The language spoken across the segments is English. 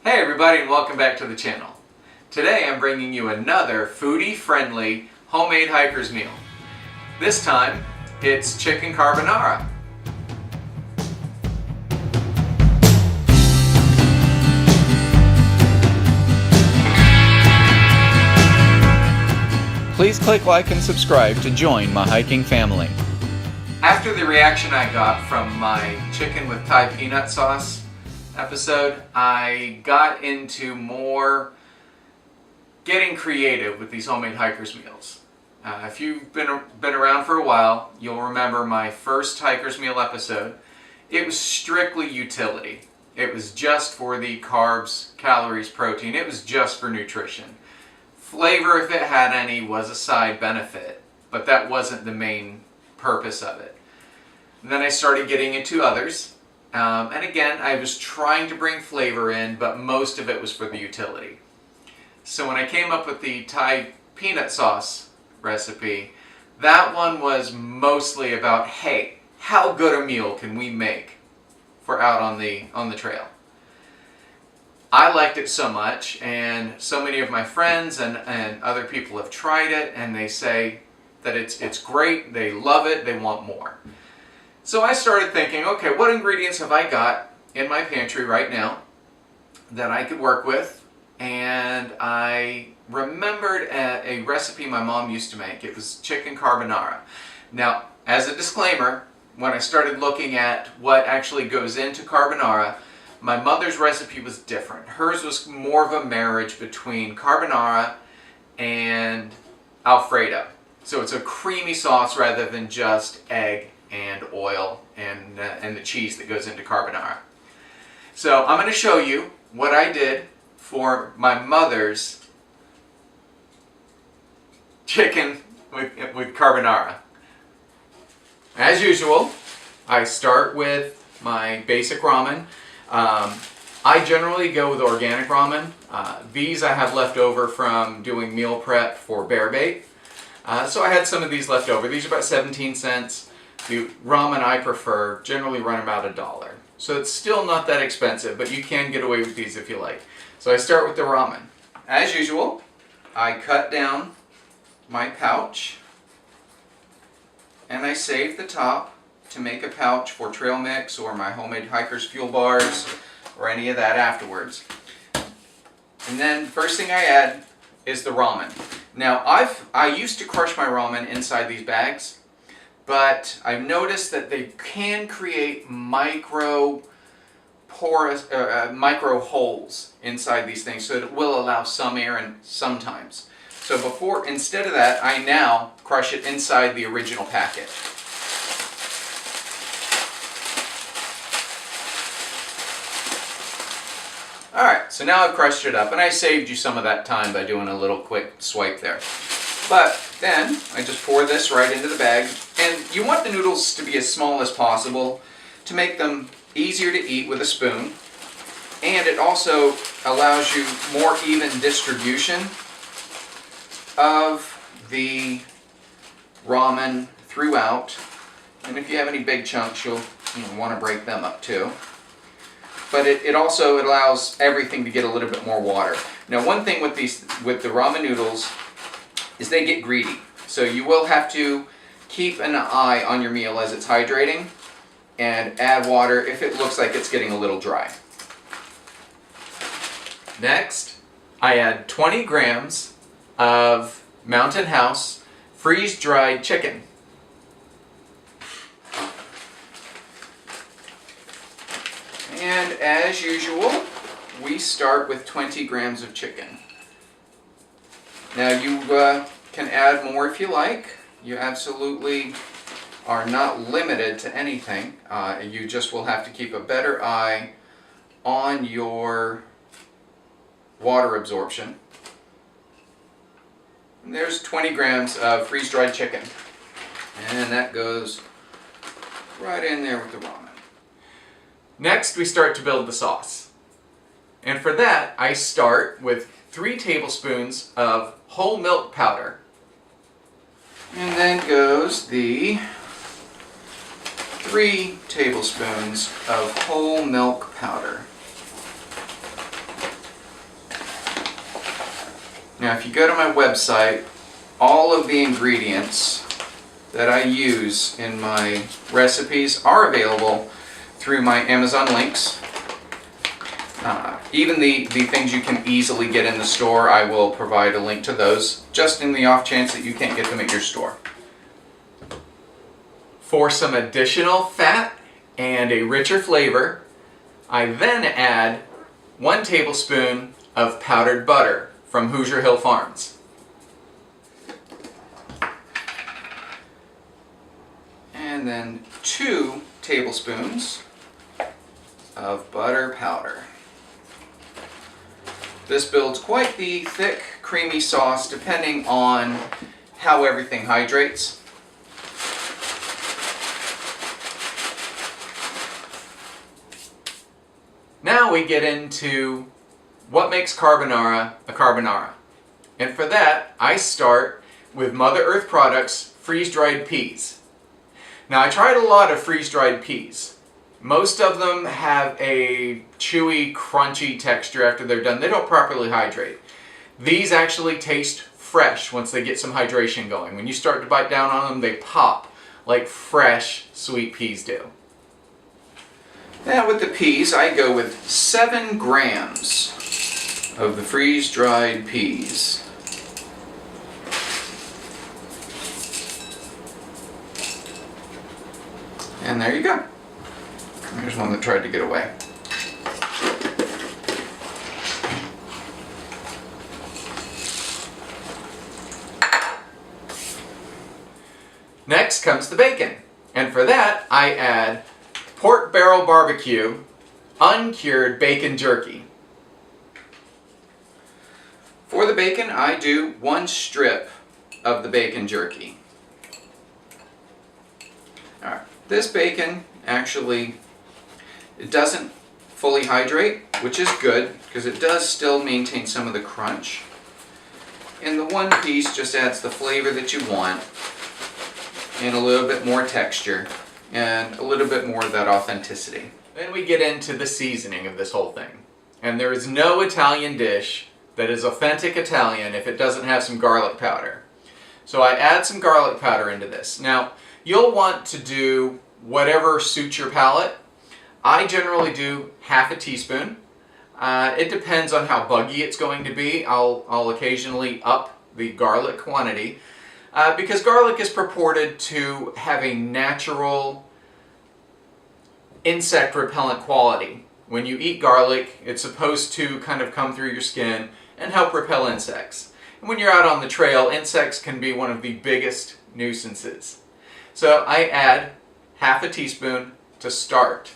Hey everybody, and welcome back to the channel. Today I'm bringing you another foodie-friendly homemade hiker's meal. This time it's chicken carbonara. Please click like and subscribe to join my hiking family. After the reaction I got from my chicken with Thai peanut sauce episode, I got into more getting creative with these homemade hiker's meals. If you've been around for a while, you'll remember my first hiker's meal episode. It was strictly utility. It was just for the carbs, calories, protein. It was just for nutrition. Flavor, if it had any, was a side benefit, but that wasn't the main purpose of it. And then I started getting into others. And again, I was trying to bring flavor in, but most of it was for the utility. So when I came up with the Thai peanut sauce recipe, that one was mostly about, hey, how good a meal can we make for out on the trail? I liked it so much, and so many of my friends and other people have tried it, and they say that it's great, they love it, they want more. So I started thinking, okay, what ingredients have I got in my pantry right now that I could work with? And I remembered a recipe my mom used to make. It was chicken carbonara. Now, as a disclaimer, when I started looking at what actually goes into carbonara, my mother's recipe was different. Hers was more of a marriage between carbonara and alfredo. So it's a creamy sauce rather than just egg and oil and the cheese that goes into carbonara. So I'm going to show you what I did for my mother's chicken with carbonara. As usual, I start with my basic ramen. I generally go with organic ramen. These I have left over from doing meal prep for bear bait. So I had some of these left over. These are about 17 cents. The ramen I prefer generally run about $1. So it's still not that expensive, but you can get away with these if you like. So I start with the ramen. As usual, I cut down my pouch and I save the top to make a pouch for trail mix or my homemade hiker's fuel bars or any of that afterwards. And then first thing I add is the ramen. Now I used to crush my ramen inside these bags, but I've noticed that they can create micro holes inside these things, so it will allow some air in sometimes. So instead of that, I now crush it inside the original packet. Alright, so now I've crushed it up, and I saved you some of that time by doing a little quick swipe there. But then I just pour this right into the bag, and you want the noodles to be as small as possible to make them easier to eat with a spoon, and it also allows you more even distribution of the ramen throughout. And if you have any big chunks, you'll want to break them up too. But it also allows everything to get a little bit more water. Now, one thing with the ramen noodles is they get greedy. So you will have to keep an eye on your meal as it's hydrating and add water if it looks like it's getting a little dry. Next, I add 20 grams of Mountain House freeze-dried chicken. And as usual, we start with 20 grams of chicken. Now you can add more if you like. You absolutely are not limited to anything. You just will have to keep a better eye on your water absorption. And there's 20 grams of freeze-dried chicken. And that goes right in there with the ramen. Next, we start to build the sauce. And for that, I start with 3 tablespoons of whole milk powder. And then goes the 3 tablespoons of whole milk powder. Now if you go to my website, all of the ingredients that I use in my recipes are available through my Amazon links. Even the things you can easily get in the store, I will provide a link to those, just in the off chance that you can't get them at your store. For some additional fat and a richer flavor, I then add 1 tablespoon of powdered butter from Hoosier Hill Farms. And then 2 tablespoons of butter powder. This builds quite the thick, creamy sauce depending on how everything hydrates. Now we get into what makes carbonara a carbonara. And for that, I start with Mother Earth Products freeze-dried peas. Now I tried a lot of freeze-dried peas. Most of them have a chewy, crunchy texture after they're done. They don't properly hydrate. These actually taste fresh once they get some hydration going. When you start to bite down on them, they pop like fresh, sweet peas do. Now with the peas, I go with 7 grams of the freeze-dried peas. And there you go. There's one that tried to get away. Next comes the bacon. And for that, I add pork barrel barbecue uncured bacon jerky. For the bacon, I do 1 strip of the bacon jerky. Alright, this bacon actually, it doesn't fully hydrate, which is good because it does still maintain some of the crunch. And the 1 piece just adds the flavor that you want and a little bit more texture and a little bit more of that authenticity. Then we get into the seasoning of this whole thing. And there is no Italian dish that is authentic Italian if it doesn't have some garlic powder. So I add some garlic powder into this. Now, you'll want to do whatever suits your palate. I generally do half a teaspoon. It depends on how buggy it's going to be. I'll occasionally up the garlic quantity because garlic is purported to have a natural insect repellent quality. When you eat garlic, it's supposed to kind of come through your skin and help repel insects. And when you're out on the trail, insects can be one of the biggest nuisances. So I add half a teaspoon to start.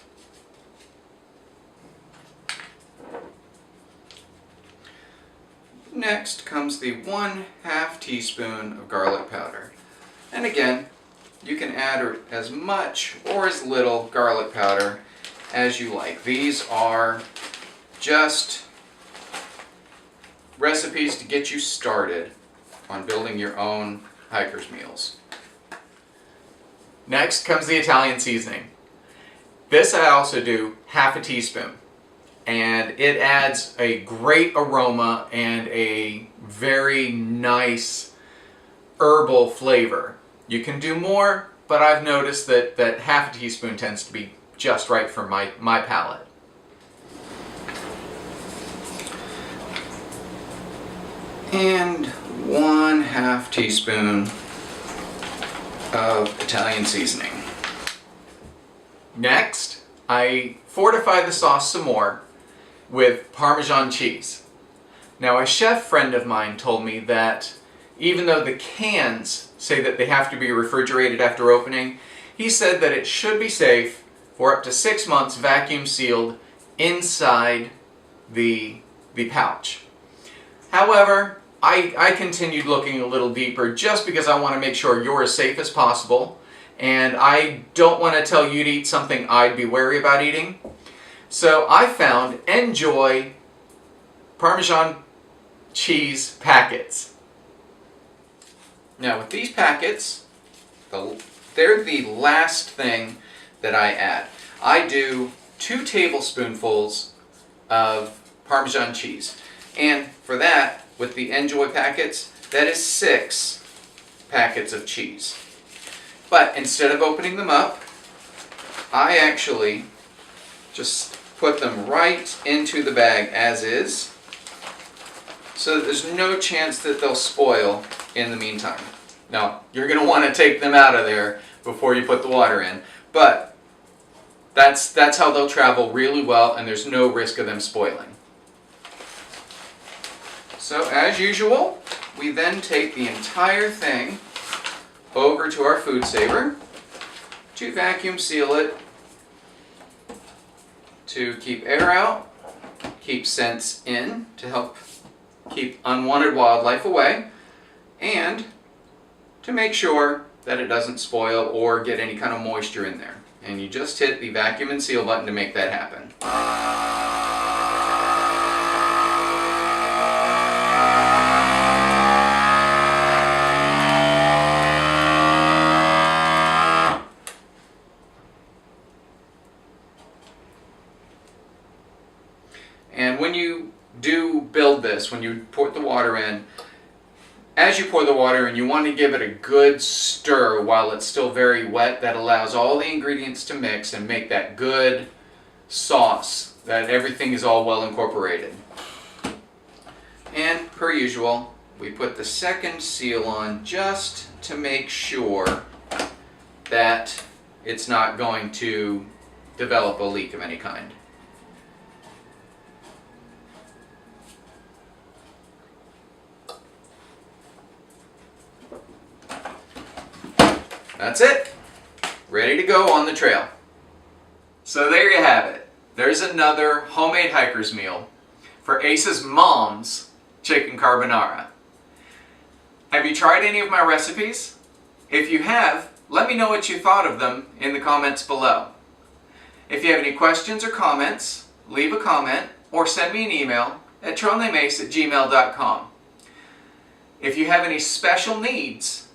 Next comes the 1/2 teaspoon of garlic powder. And again, you can add as much or as little garlic powder as you like. These are just recipes to get you started on building your own hiker's meals. Next comes the Italian seasoning. This I also do half a teaspoon. And it adds a great aroma and a very nice herbal flavor. You can do more, but I've noticed that half a teaspoon tends to be just right for my palate. And 1/2 teaspoon of Italian seasoning. Next, I fortify the sauce some more with Parmesan cheese. Now, a chef friend of mine told me that even though the cans say that they have to be refrigerated after opening, he said that it should be safe for up to 6 months vacuum sealed inside the pouch. However, I continued looking a little deeper just because I want to make sure you're as safe as possible, and I don't want to tell you to eat something I'd be wary about eating. So I found Enjoy Parmesan cheese packets. Now with these packets, they're the last thing that I add. I do 2 tablespoonfuls of Parmesan cheese. And for that, with the Enjoy packets, that is 6 packets of cheese. But instead of opening them up, I actually just put them right into the bag as is, so that there's no chance that they'll spoil in the meantime. Now, you're going to want to take them out of there before you put the water in, but that's how they'll travel really well, and there's no risk of them spoiling. So as usual, we then take the entire thing over to our food saver to vacuum seal it, to keep air out, keep scents in to help keep unwanted wildlife away, and to make sure that it doesn't spoil or get any kind of moisture in there. And you just hit the vacuum and seal button to make that happen. And when you do build this, when you pour the water in, as you pour the water in, you want to give it a good stir while it's still very wet. That allows all the ingredients to mix and make that good sauce, that everything is all well incorporated. And per usual, we put the second seal on just to make sure that it's not going to develop a leak of any kind. That's it. Ready to go on the trail. So there you have it. There's another homemade hiker's meal for Ace's mom's chicken carbonara. Have you tried any of my recipes? If you have, let me know what you thought of them in the comments below. If you have any questions or comments, leave a comment or send me an email at trailnameace@gmail.com. If you have any special needs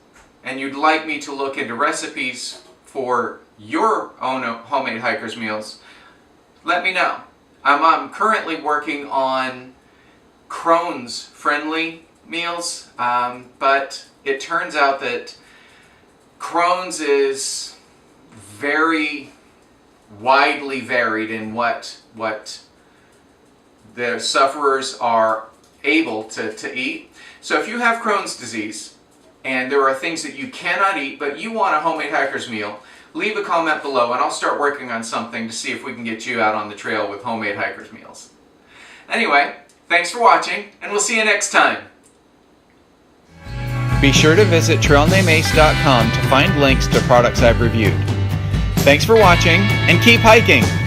and you'd like me to look into recipes for your own homemade hiker's meals, let me know. I'm currently working on Crohn's friendly meals, but it turns out that Crohn's is very widely varied in what the sufferers are able to eat. So if you have Crohn's disease, and there are things that you cannot eat, but you want a homemade hiker's meal, leave a comment below and I'll start working on something to see if we can get you out on the trail with homemade hiker's meals. Anyway, thanks for watching, and we'll see you next time. Be sure to visit trailnameace.com to find links to products I've reviewed. Thanks for watching, and keep hiking!